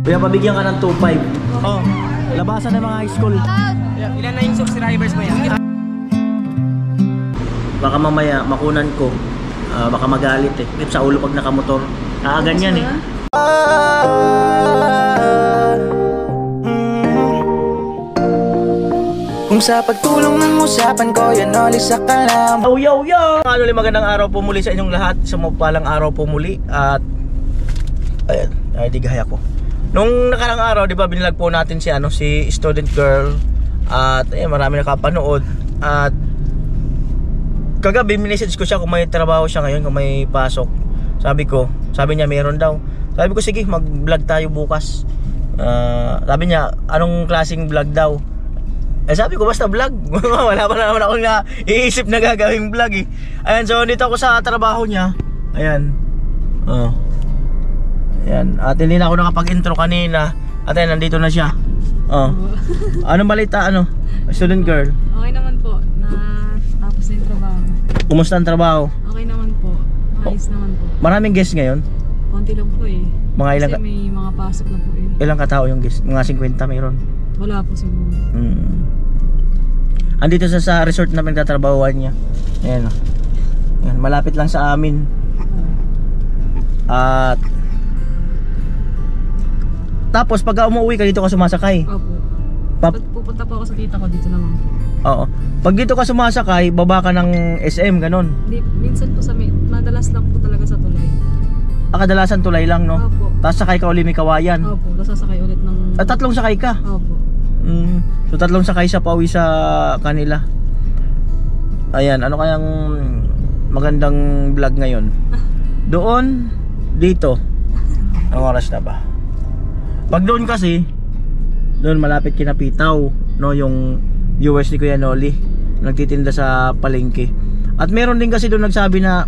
Kuya, pabigyan ka ng 2.5. Oh, labasan ng mga high school. Ilan na yung subscribers mo yan? Baka mamaya makunan ko. Baka magalit eh. Sa ulo pag nakamotor. Ganyan eh. Kung sa pagtulong ng usapan ko, yan ulit sa kalam. Oh, yo, yo! Magandang araw po muli sa inyong lahat. Sa mapalang araw po muli. At ayan, ay di gaya ko. Nung nakarang araw, di ba binilag po natin si student girl. At ayan, marami nakapanood. At kagabi, minessage ko siya kung may trabaho siya ngayon, kung may pasok. Sabi niya meron daw. Sabi ko, sige, mag-vlog tayo bukas. Sabi niya, anong klaseng vlog daw? Sabi ko, basta vlog. Wala pa naman akong iisip na gagawing vlog eh. Ayan, so dito ako sa trabaho niya. Ayan. Ayan. At hindi na ako nakapag-intro kanina. At ayan, nandito na siya. Anong balita, student girl? Okay naman po. Tapos na yung trabaho. Kumusta ang trabaho? Okay naman po. Ayos naman po. Maraming guest ngayon? Konti lang po eh. Mga ilang Kasi may mga pasok na po eh. Ilang katao yung guest? Mga 50 mayroon? Wala po siguro. Andito sa resort na pinagtatrabahuan niya. Ayan o. Ayan, malapit lang sa amin. At tapos pag umuwi ka dito ka sumasakay. Opo. Pupunta po ako sa tita ko dito naman po. Oo. Pag dito ka sumasakay, baba ka ng SM, ganon. Minsan po madalas lang po talaga sa tulay. Kadalasan tulay lang, no? Opo. Tapos sakay ka uli may kawayan. Opo. Tapos sasakay ulit ng... Tatlong sakay ka? Opo. So tatlong sakay siya pauwi sa kanila. Ayan, ano kayang magandang vlog ngayon? Doon, dito. Anong oras na ba? Pag doon kasi, doon malapit kina Pitaw, no, yung viewers ni Kuya Noli, nagtitinda sa palengke. At meron din kasi doon nagsabi na,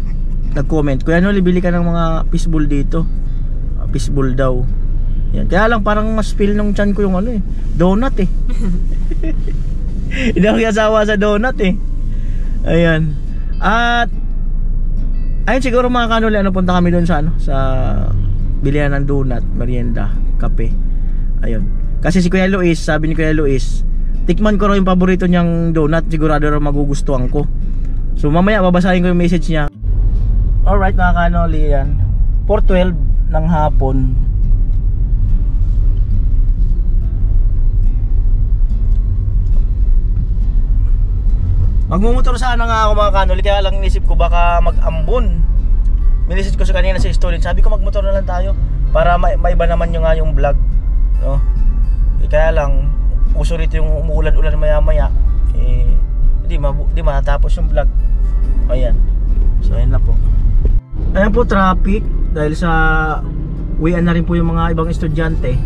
nag-comment, Kuya Noli, bili ka ng mga fishbowl dito. Fishbowl daw. Yan. Kaya lang parang mas feel nung chan ko yung donut eh. Hindi ako kasawa sa donut eh. Ayan. At ayun, siguro mga kanuli, punta kami doon sa sa bilihan ng donut, merienda, kape. Ayun. Kasi si Kuya Luis, sabi ni Kuya Luis, tikman ko raw yung paborito niyang donut, sigurado raw magugustuhan ko. So mamaya babasahin ko yung message niya. Alright mga kanuli, yan 4:12 ng hapon. Magmumotor sana nga ako mga kanuli, kaya lang inisip ko baka mag-ambon. Minisip ko sa kanina sa student, sabi ko magmotor na lang tayo para maiba naman yung nga yung vlog, no? Kaya lang uso rito yung umuulan-ulan maya-maya, hindi matapos yung vlog. Ayan. So ayan na po. Ayan po, traffic dahil sa uwian na rin po yung mga ibang estudyante.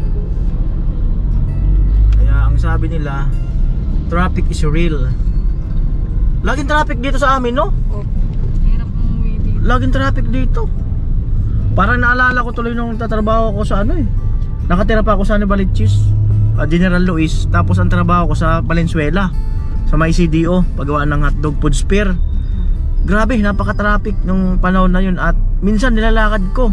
Kaya ang sabi nila, traffic is real. Laging traffic dito sa amin, no? Opo. Hirap umuwi dito. Laging traffic dito. Parang naalala ko tuloy nung nagtatrabaho ko sa nakatira pa ako sa Novaliches, General Luis. Tapos ang trabaho ko sa Valenzuela, sa may CDO, paggawa ng hotdog food spear. Grabe, napaka-traffic nung panahon na yun. At minsan nilalakad ko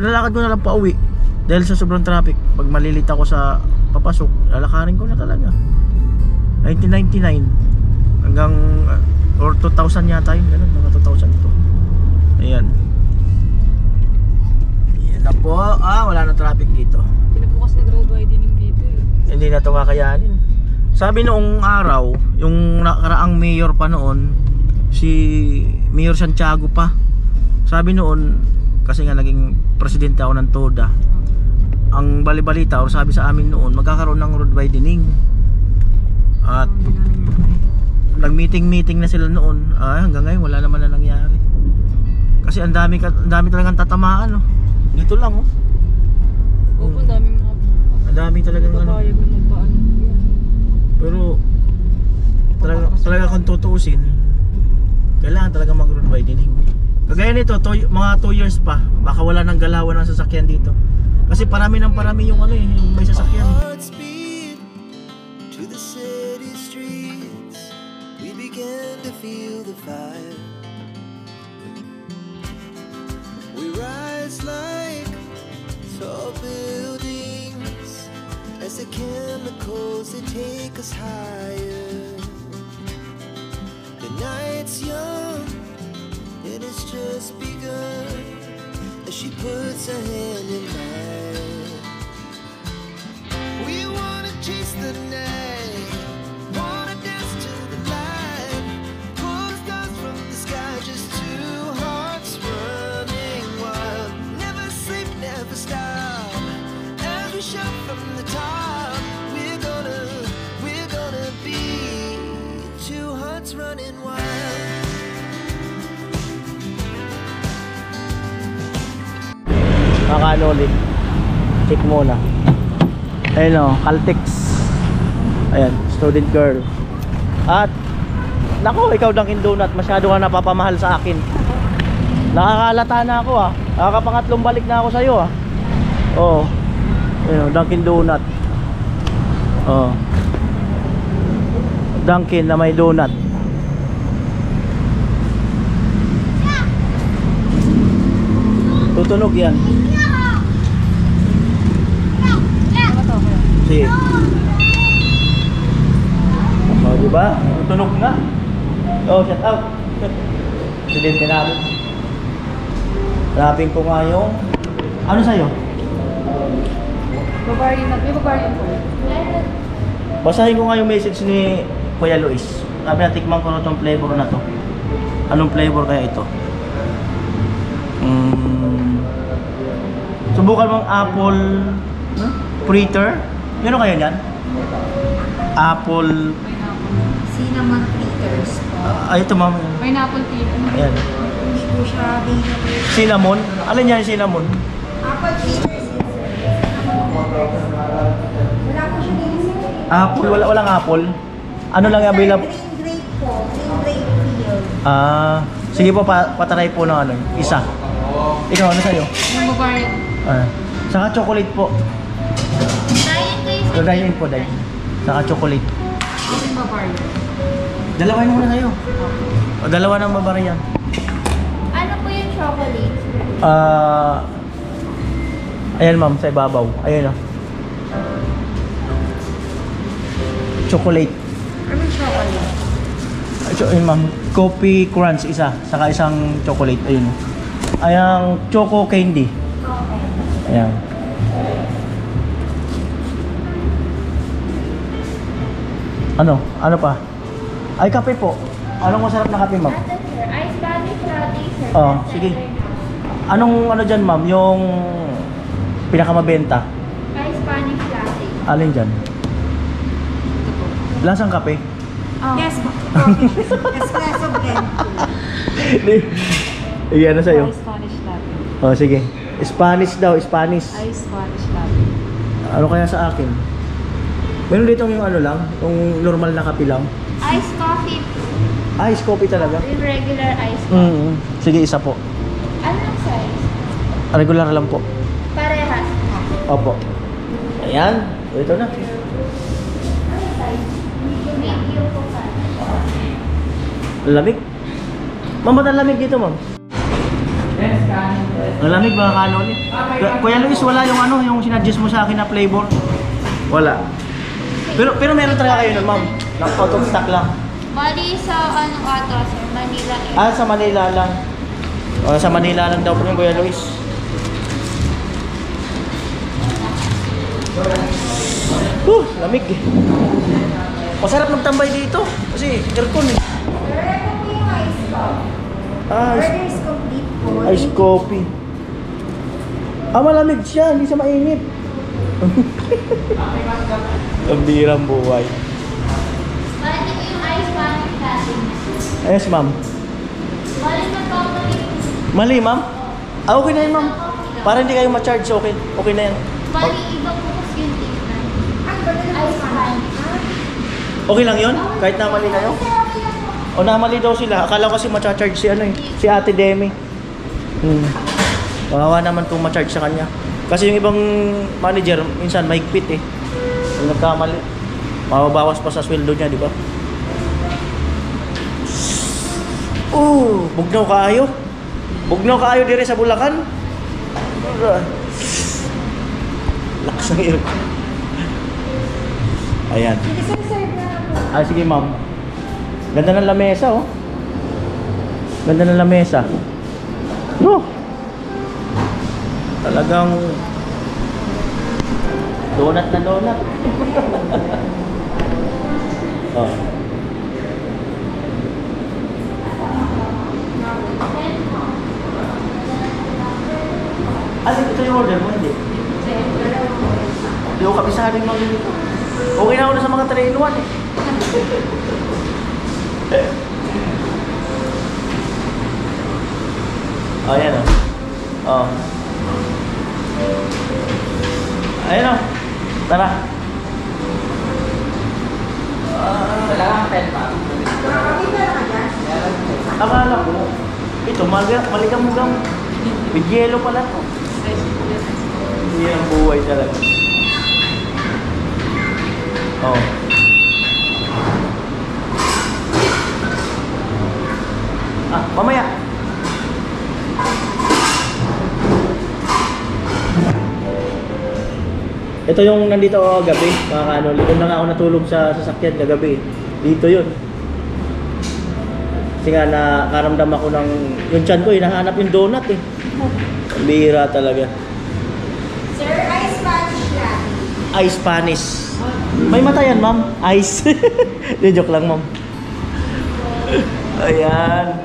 na lang pa uwi dahil sa sobrang traffic. Pag malilit ako sa papasok, lalakarin ko na talaga. 1999 hanggang or 2000 yata yun, ganun, mga 2002. Ayan. Ayan na po. Wala na traffic dito. Pinabukas na road widening dito eh. Hindi na ito kakayanin. Sabi noong araw, yung nakaraang mayor pa noon, si Mayor Santiago pa, sabi noon, kasi nga naging presidente ako ng TODA, ang balibalita or sabi sa amin noon, magkakaroon ng road widening. At nag-meeting na sila noon. Hanggang ngayon wala naman na nangyari. Kasi ang dami talagang tatamaan, no? Dito lang, oh. Opo, daming mga... Ang dami talagang papayag na magpaano yan. Pero talaga kung tutuusin, kailangan talaga mag-road widening. Kagaya nito, mga 2 years pa, baka wala nang galawan ng sasakyan dito. Kasi parami yung may sasakyan. To the city streets, we began to feel the fire. We rise like tall buildings. chemicals that take us higher. The night's young and it's just begun as she puts her hand in mine. We wanna chase the night, wanna dance to the light, pull stars from the sky, just two hearts running wild. Never sleep, never stop, as we shout from the top. We're gonna be two hearts running wild. Makakalolit. Check muna. Ayun o, Caltex. Ayan, student girl. At nako, ikaw Dunkin Donut, masyado ka napapamahal sa akin. Nakakalata na ako ah. Nakakapangatlong balik na ako sa'yo ah. Oo. Ayun o, Dunkin Donut. Oo. Dunkin na may donut. Tutunog yan. Sige. Oh, diba? Tutunog nga. Oh, shout out. Studente namin. Hanapin ko nga yung... Ano sa'yo? Bavarian na. May Bavarian po. Basahin ko nga yung message ni Kuya Luis. Sabi na, tikman ko na itong flavor na to. Anong flavor kaya ito? Subukan mong apple fritter. Yun kaya yan? Apple Cinnamon fritters po. ay ito ma'am. Pineapple tea. Ayan. Hindi po siya available. Cinnamon? Alin yan yung cinnamon? Apple fritters. Wala po siya dito sa Apple? Walang apple? Ano lang yung available? Green grape po. Green grape peel. Sige po, pataray po ng ano, isa. Ikaw, ano sa'yo? Yung Bavarian. Saka chocolate po. Gagayin po dahil. Saka chocolate. Yung Bavarian. Dalawa yung muna sa'yo. O, dalawa ng Bavarian. Ano po yung chocolate? Ayan ma'am, sa ibabaw. Ayan o. Chocolate. Anong chocolate? Ayun ma'am, coffee crunch isa. Saka isang chocolate. Ayun. Ayang choco candy. Okay. Ayan. Ano? Ano pa? Ay, kape po. Anong masarap na kape ma'am? Ice Spanish latte, sir. Oo, sige. Anong ano dyan ma'am? Yung pinakamabenta? Ice Spanish latte. Alin dyan? Lasang kape? Yes po. Espresso blend. Sige, ano sa'yo? Ice Spanish latte. Oh, sige. Spanish daw, Spanish. Ice Spanish latte. Ano kaya sa akin? Meron dito yung ano lang, yung normal na kape lang. Ice coffee. Ice coffee talaga? Yung regular ice coffee. Sige, isa po. Anong size? Regular lang po. Parehas. Opo. Ayan. Ito na. Ano size? Medium po ka. Lamig. Ma'am, ba't ang lamig dito, ma'am? Ang lamig mga kanoni. Kuya Luis, wala yung ano, yung sinadjust mo sa akin na flavor? Wala. Pero meron talaga kayo nun, ma'am. Out of stock lang. Bali sa ano ata, sir? Manila eh. Sa Manila lang. Sa Manila lang daw po yung Kuya Luis. Lamig eh. Masarap magtambay dito. Kasi aircon eh. Sir, ito po yung ice coffee. Ice, Order is complete po. ice coffee. Malamig siya. Hindi siya mainit. Ang birang buhay. Bali ito yung ice Spanish latte. Yes, ma'am. Bali na coffee. Mali, ma'am? Okay na yun, ma'am. Para hindi kayo ma-charge, okay. Okay na yan. Bali iba po kasi yung tingnan. Ice Spanish. Okay lang yun? Kahit namali kayo? O namali daw sila. Akala ko kasi ma-charge si ano eh. Si Ate Demi. Kawawa naman kung ma-charge sa kanya. Kasi yung ibang manager, minsan mahigpit eh. Kung nagkamali, mababawas pa sa sweldo niya, di ba? Bugnaw kaayo. Bugnaw kaayo dire sa Bulacan. Lakas ng aircon. Ayan. Sige, sir, serve na ako. Ah, sige ma'am. Ganda ng lamesa oh. Ganda ng lamesa. No. Talagang donut na donut. Oh. Alin, ito yung order mo, hindi? Hindi ko kapisahan yung mga dito. Okay na ako na sa mga 3-in-1 eh. Oh, yan o. Oh. Ayan o. Tara. Kailangan pen pa. Akala ko, ito, maligam-gam. With yellow pala to. Hindi ang buhay talaga. Oh. Ah, mamaya. Ito yung nandito ako gabi, mga kaano. Doon na nga ako natulog sa sasakyan kagabi. Dito yun. Kasi nga nakaramdam ako ng... Yung tiyan ko, hinahanap yung donut eh. Ang bihira talaga. Sir, ice Spanish latte. Ice Spanish. May mata yan, ma'am. Ice. Di, joke lang, ma'am. Ayan.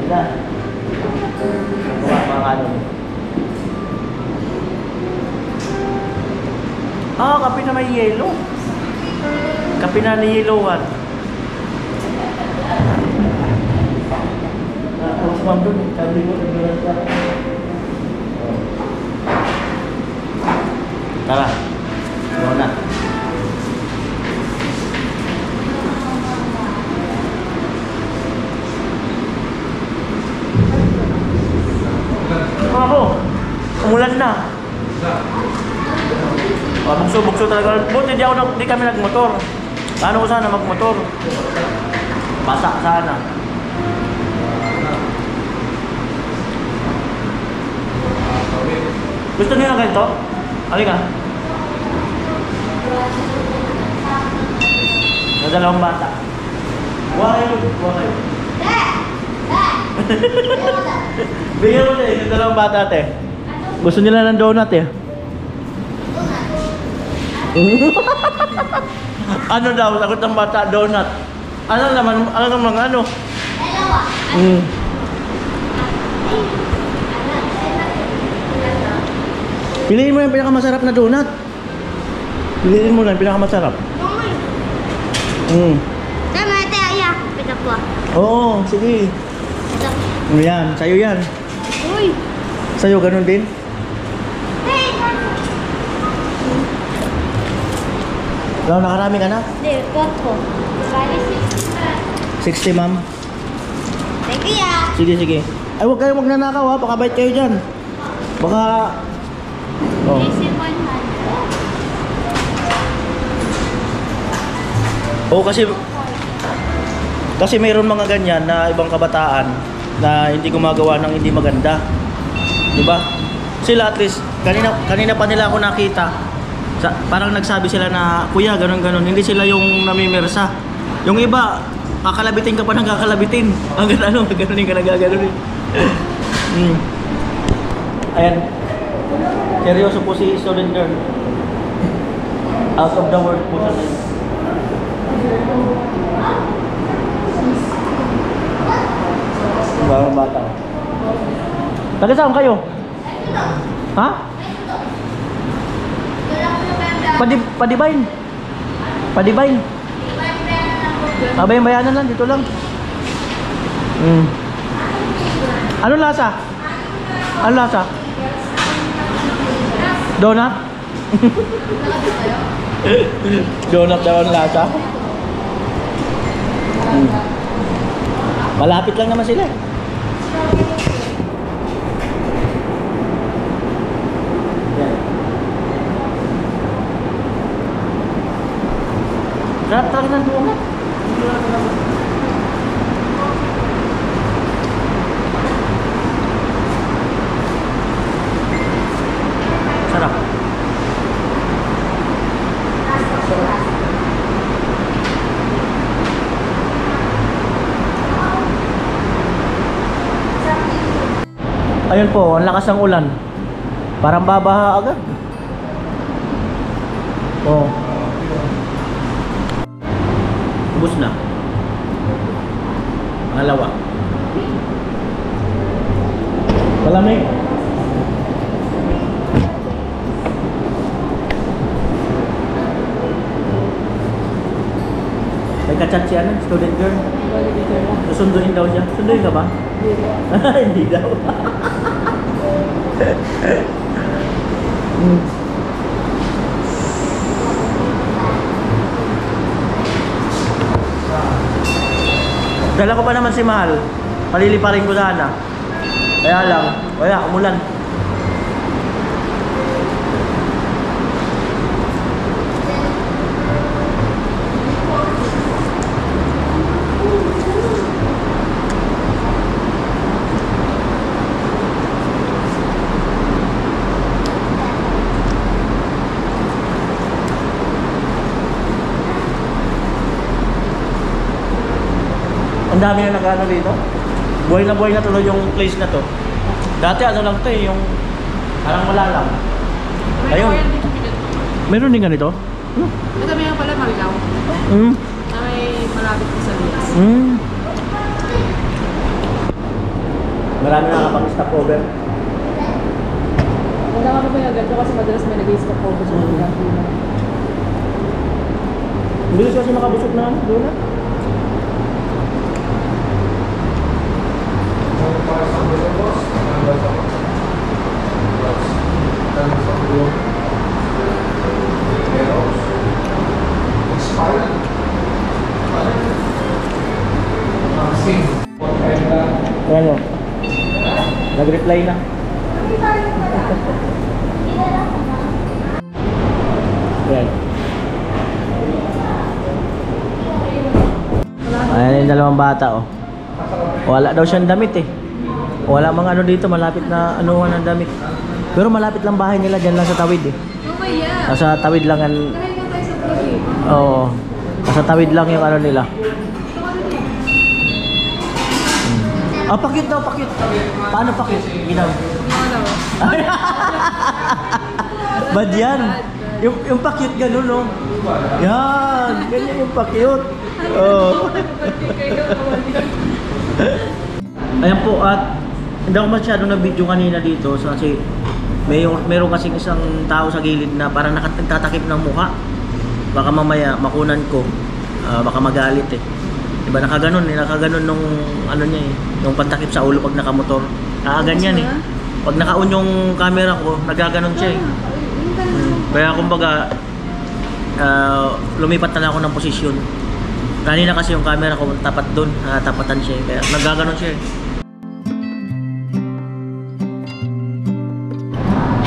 Ganda. Mga kanon. Ah, kape na may yellow. Kape na ni yellowan. Tapos ma'am doon, sabi mo, nagdoon ka. Tara, muna. Ako, umulan na. Bukso talaga. Buti di kami nagmotor. Paano ko sana magmotor? Basa sana. Gusto niyo ng ganito? Halika. Dalawang bata. Buha kayo. Bigyan mo siya yung dalawang bata, ate. Gusto nila ng donut eh. Ano daw? Sagot ng bata, donut. Ano naman ano? Dalawa. Piliin mo yung pinakamasarap na donut. Piliin mo lang yung pinakamasarap. Tama, ito, ayak. Pita po. Oo, sige. Ito. Yan, sa'yo yan. Uy. Sa'yo ganun din. Hey! Ikaw, nakarami ka na? Hindi, ko. Bali 60. 60, ma'am. Thank you, ya. Sige. Ay, huwag kayong magnanakaw ha. Baka bait kayo dyan. Baka... Oh. Basic 100. Oo, kasi mayroon mga ganyan na ibang kabataan na hindi gumagawa ng hindi maganda. 'Di ba? Sila at least kanina pa nila ako nakita. Parang nagsabi sila na, "Kuya, ganun." Hindi sila yung namimirsa. Yung iba, kakalabitin ka pa ng kakalabitin. Hanggang gano'n ka nagagano'n. Ayan. Seryoso po si student girl. Out of the world po siya. Bagong bata. Taga saan kayo? Ha? Padibayin. Bayanan lang, dito lang. Ano lasa? Donut? Donut daw ang lasa? Malapit lang naman sila. Sarap talaga ng donut. Sarap. Ayun po, ang lakas ng ulan. Parang babaha agad. Oh. Ubus na. Pangalawa. Malamig. May kachat siya na, student girl. Susunduin daw siya. Sunduin ka ba? Hindi daw. Dala ko pa naman si Mahal. Paliliparin ko sana. Kaya lang, wala, umulan. Ang dami na nag-ano dito. Buhay na tuloy yung place na to. Dati ano lang to eh, yung parang wala lang. Ayun. Meron din ganito? Ito may pala Marilaw. Na may malapit po sa Lias. Marami na nakapag-stop over. Wala ka pa yung ganito kasi madalas may nag-stop over sa mga ganito. Bilis kasi makabusog na ano, doon na. Ano? Nag-reply na. Yan. Ayan yung dalawang bata oh. Wala daw siyang damit eh. Wala mga ano dito, malapit na anuhan ng damit. Pero malapit lang bahay nila, dyan lang sa tawid eh. Nasa tawid lang ang... Oo. Nasa tawid lang yung ano nila. Ah, pakit daw, pakit. Paano pakit? Ginaw. Bad yan. Yung pakit ganun, no? Yan. Ganyan yung pakit. Oh. Ayan po, at hindi ako masyadong nag-video kanina dito kasi mayroon kasing isang tao sa gilid na parang nagtatakip ng mukha. Baka mamaya makunan ko. Baka magalit eh. Diba nakaganon nung ano niya eh, yung pantakip sa ulo pag nakamotor. Ganyan eh. Pag naka-on yung camera ko, nagaganon siya eh. Kaya kumbaga lumipat na lang ako ng posisyon. Kanina kasi yung camera ko tapat doon, tapatan siya eh. Kaya nagaganon siya eh.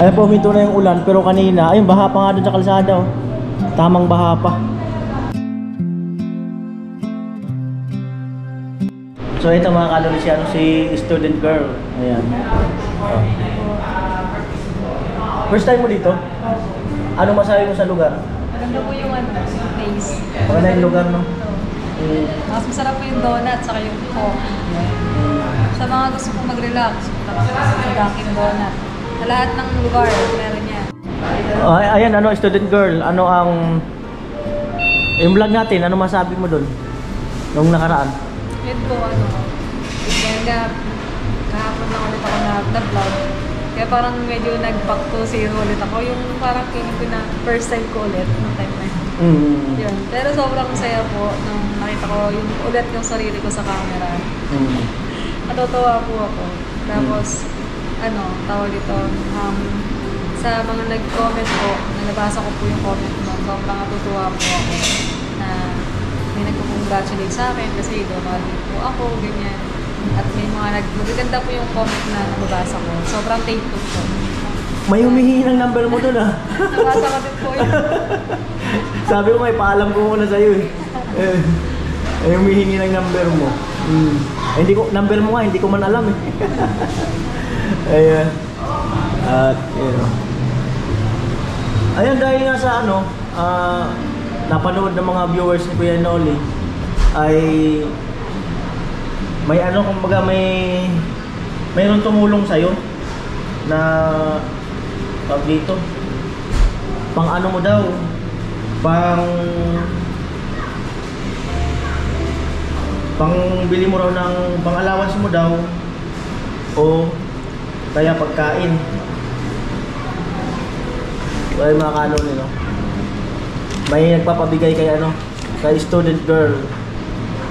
Ayan po, huminto na yung ulan, pero kanina, ayun, baha pa nga doon sa kalsada oh. Tamang baha pa. So ito mga kalorisiano, si student girl. Ayan. Oh. First time mo dito? Ano masabi mo sa lugar? Maganda po yung place. Maganda yung lugar, no? Mas masarap po yung donut saka yung coffee. Sa mga gusto po mag-relax, punta ka sa Dunkin' Donut. Sa lahat ng lugar, meron yan. Ayan, ano, student girl, ano ang... Yung vlog natin, ano masabi mo doon? Nung nakaraan? Yun po, ano, ganda, kahapon lang ulit ako na-vlog. Kaya parang medyo nag-back to zero ulit ako. Yung parang feeling ko na first time ko ulit, nung time na yun. Yun. Pero sobrang saya po nung nakita ko yung ulit yung sarili ko sa camera. Natutuwa po ako. Tapos, ano, tawag dito, sa mga nag-comment po, nabasa ko po yung comment mo, sobrang natutuwa po ako na may nagko-congratulate sa akin kasi dumali po ako, ganyan. At may mga magaganda po yung comment na nababasa ko. Sobrang thankful po. May humihingi ng number mo doon ah. Nabasa ko din po yun. Sabi ko may paalam ko muna sa'yo eh. Ay humihingi ng number mo. Hindi ko, number mo nga, hindi ko man alam eh. Ayan. At yun. Ayan, dahil nga sa ano, napanood ng mga viewers ni Kuya Noli ay may ano, kumbaga mayroon tumulong sa'yo na tawag dito. Pang ano mo daw? Pang bili mo raw ng pang allowance mo daw o kaya pagkain. Kaya mga kanon no. May nagpapabigay kay ano, kay student girl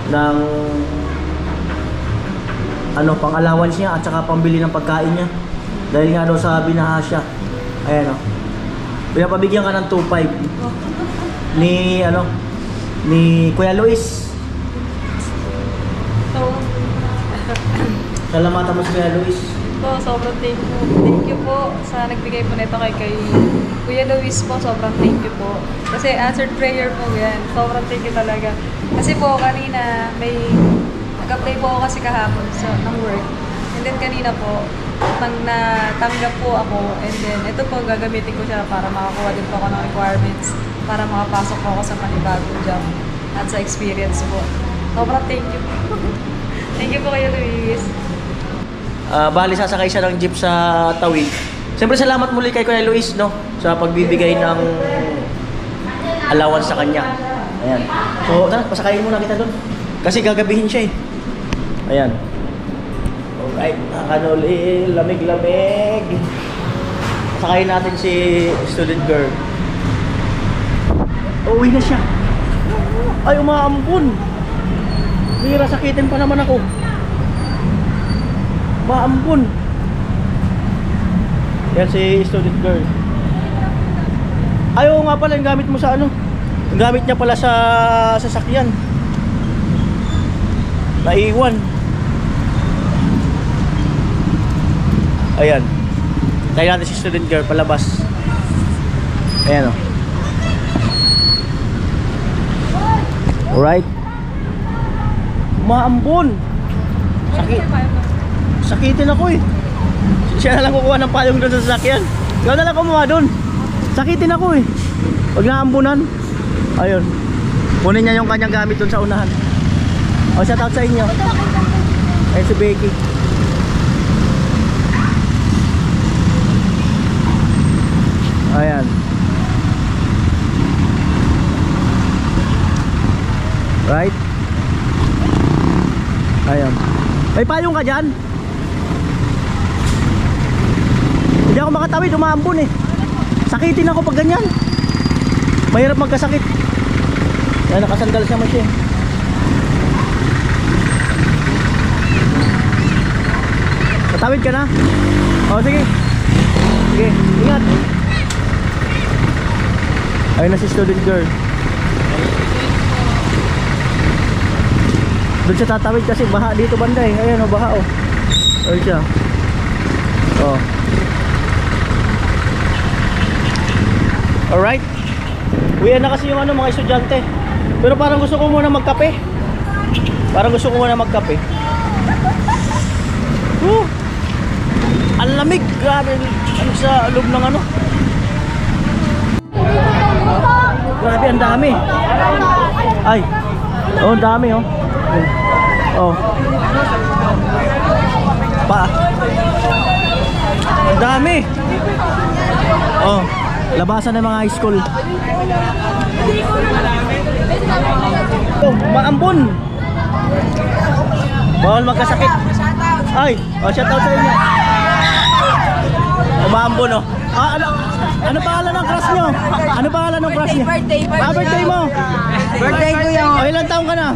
ng ano, pang allowance niya at saka pambili ng pagkain niya. Dahil nga daw sa binaha siya. Ayan o. Pinapabigyan ka ng 2.5 ni ano, ni Kuya Luis. So, Salamatan mo si Kuya Luis. sobrang thank you po sa nagbigay po nito kay Kuya Luis po. Sobrang thank you po. Kasi answered prayer po yan. Sobrang thank you talaga. Kasi po kanina may nag-apply po ako kasi kahapon ng work. And then kanina po, natanggap po ako. And then ito po gagamitin ko siya para makakuha din po ako ng requirements para makapasok po ako sa panibagong job at sa experience po. Sobrang thank you po. Thank you po Kuya Luis. Bali sasakay siya ng jeep sa Tawid. Siyempre salamat muli kay Kuya Luis no sa pagbibigay ng allowance sa kanya. Ayan. So tara, pasakayin muna kita doon. Kasi gagabihin siya eh. Ayan. Alright, nakanuli, lamig-lamig. Pasakayin natin si student girl. Uwi na siya. Ay, umaampun. Mira, sakitin pa naman ako. Maampun. Yan si student girl. Ayaw nga pala yung gamit mo sa ano. Yung gamit niya pala sa sasakyan. Naiwan. Ayan. Tayo natin si student girl palabas. Ayan o. Alright. Maambon. Sakit. Sakitin ako eh. Siya na lang kukuha ng payong doon sa sasakyan. Ikaw na lang kumuha doon. Sakitin ako eh. Pag naambunan. Ayun. Kunin niya yung kanyang gamit doon sa unahan. O, shout out sa inyo. Ayun si Becky. Ayan. Right? Ayan. May payong ka dyan? Hindi ako makatawid, umaambon eh. Sakitin ako pag ganyan. Mahirap magkasakit. Ayan, nakasandal siya siya. Matawid ka na? O, sige. Sige, ingat. Ayun na si student girl. Doon siya tatawid kasi baha dito banda eh. Ayan o, baha o. Ayun siya. O. Alright. Uwi na kasi yung ano, mga estudyante. Pero parang gusto ko muna magkape. Parang gusto ko muna magkape. Ang lamig. Grabe. Ano sa loob ng ano. Grabe, ang dami. Ay. Oh, ang dami oh. Oh. Pa. Ang dami. Oh. Labasan ng mga high school. Oh, maambon. Bawal magkasakit. Ay, oh, shout out sa inyo. Maambon oh. Ah, ano pangalan ng crush nyo? Ano pangalan ng crush nyo? Birthday mo? Birthday ko yun. Oh, ilang taong ka na?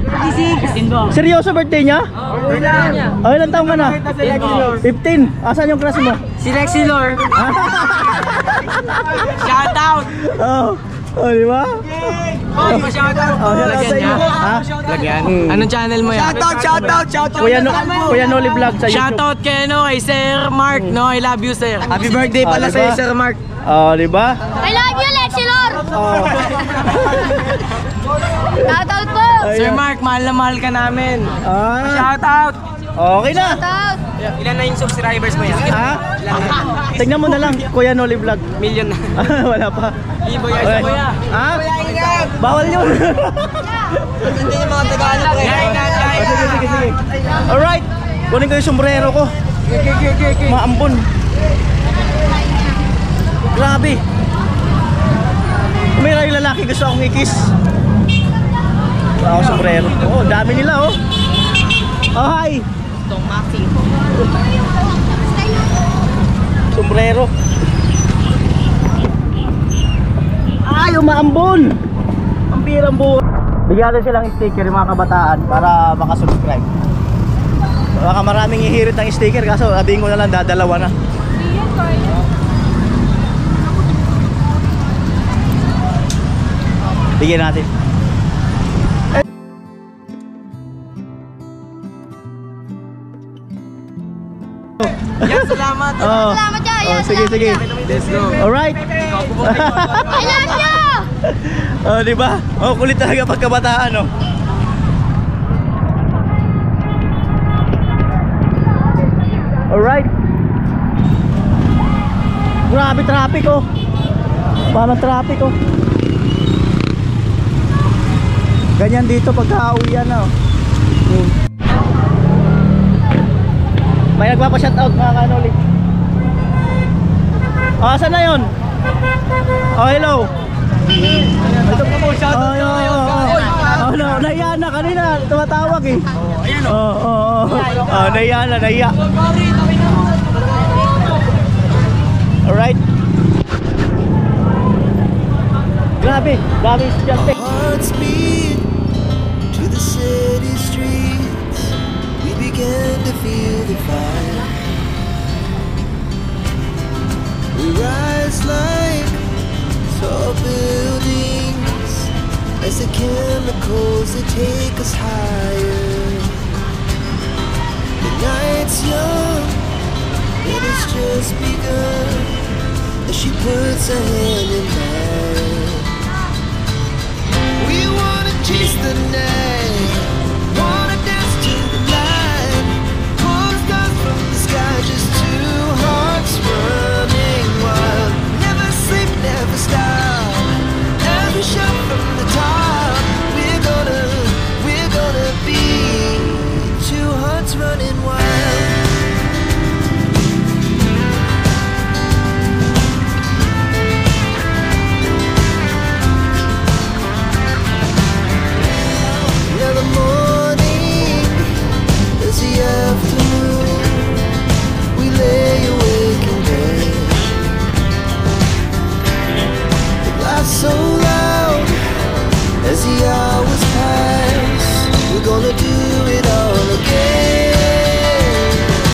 16. Seryoso birthday niya? Oh, ilang taong ka na? 15. Asan yung crush mo? Si Lexi Lor. Shout out. Oh, oh, di ba? Oh, shout out. Oh, shout out sa inyo. Ha? Lagyan. Anong channel mo yan? Shout out. Kuya Noli Vlog sa YouTube. Shout out kay no, kay Sir Mark, no, I love you sir. Happy birthday pala pala diba? sa Sir Mark. Oh, di ba? I love you, Lexi Lor! Oh. Shoutout po! Sir Mark, mahal na mahal ka namin. Ah, Shout out. okay na. Shoutout! Ilan na yung subscribers mo yan? Ha? Tignan mo na lang, Kuya Noli Vlog. Million na. Wala pa. Libo yan Okay. sa kuya. Ha? Bawal yun. Hindi yung mga Tagalog. Sige. Alright. Kunin ko yung sombrero ko. Maambon. Grabe. May lalaki gusto akong i-kiss. Wow, sombrero. Oh, dami nila oh. Oh, hi. Sombrero. Ay, umaambon. Ang pirang buhay. Bigyan natin silang sticker yung mga kabataan para makasubscribe. Baka maraming ihirit ng sticker kaso sabihin ko na lang dadalawa na. Bigyan natin. Yan, salamat. Oh. Salamat dyan. Oh, sige, sige. Let's go. Alright. I love you! Oh, di ba? Oh, kulit talaga pagkabataan, oh. Alright. Grabe traffic, oh. Parang traffic, oh. Ganyan dito pagka-uwian na, oh. May nagpapa-shoutout mga kanoli. Oh, saan na yun? Oh, hello. Ito po po, shout out Oh, kayo. oh, no, nahiya na kanina, tumatawag eh. Oh, nahiya na, nahiya. Alright. Grabe, grabe estudyante. Hearts beat to the city streets. We began to feel the fire. We rise like tall buildings as the chemicals they take us higher. The night's young and it's just begun as she puts her hand in mine. We wanna chase the night.